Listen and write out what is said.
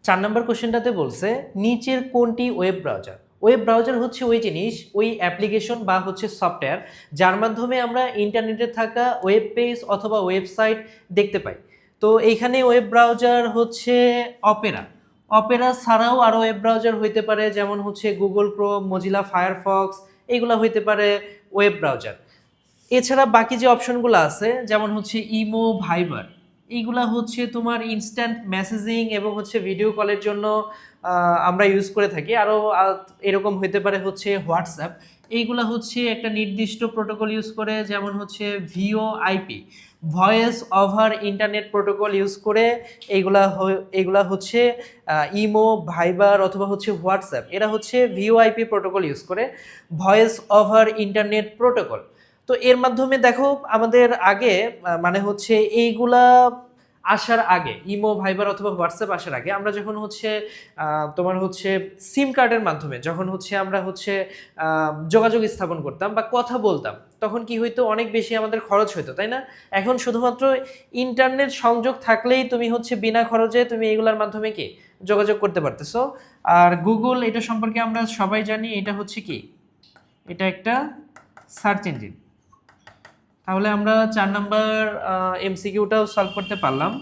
4 নম্বর কোশ্চেনটাতে বলছে নিচের কোনটি ওয়েব ব্রাউজার। ওয়েব ব্রাউজার হচ্ছে ওই জিনিস, ওই অ্যাপ্লিকেশন বা হচ্ছে সফটওয়্যার যার মাধ্যমে আমরা ইন্টারনেটে থাকা ওয়েব পেজ অথবা ওয়েবসাইট দেখতে পাই। তো এইখানে ওয়েব ব্রাউজার হচ্ছে অপেরা। অপেরা ছাড়াও আরও ওয়েব ব্রাউজার হইতে পারে, যেমন হচ্ছে গুগল ক্রোম, মজিলা ফায়ারফক্স, এইগুলা হইতে পারে ওয়েব ব্রাউজার। এছাড়া বাকি যে অপশনগুলো আছে যেমন হচ্ছে ইমো, ভাইবার, এইগুলা হচ্ছে তোমার ইনস্ট্যান্ট মেসেজিং এবং হচ্ছে ভিডিও কলের জন্য আমরা ইউজ করে থাকি। আরও এরকম হইতে পারে হচ্ছে হোয়াটসঅ্যাপ, এইগুলা হচ্ছে একটা নির্দিষ্ট প্রোটোকল ইউজ করে, যেমন হচ্ছে VoIP, voice over internet protocol use করে এইগুলা হচ্ছে ইমো, ভাইবার অথবা হচ্ছে হোয়াটসঅ্যাপ, এরা হচ্ছে ভিওআইপি প্রোটোকল ইউজ করে, ভয়েস ওভার ইন্টারনেট প্রোটোকল। তো এর মাধ্যমে দেখো আমাদের আগে মানে হচ্ছে এইগুলা আসার আগে, ইমো, ভাইবার অথবা হোয়াটসঅ্যাপ আসার আগে আমরা যখন হচ্ছে তোমার হচ্ছে সিম কার্ডের মাধ্যমে যখন হচ্ছে আমরা হচ্ছে যোগাযোগ স্থাপন করতাম বা কথা বলতাম, তখন কি হইতো, অনেক বেশি আমাদের খরচ হইতো, তাই না? এখন শুধুমাত্র ইন্টারনেট সংযোগ থাকলেই তুমি হচ্ছে বিনা খরচে তুমি এগুলোর মাধ্যমে কি যোগাযোগ করতে পারতেছো। আর গুগল, এটা সম্পর্কে আমরা সবাই জানি, এটা হচ্ছে কি, এটা একটা সার্চ ইঞ্জিন। তাহলে আমরা 4 নাম্বার এমসিকিউটাও সলভ করতে পারলাম।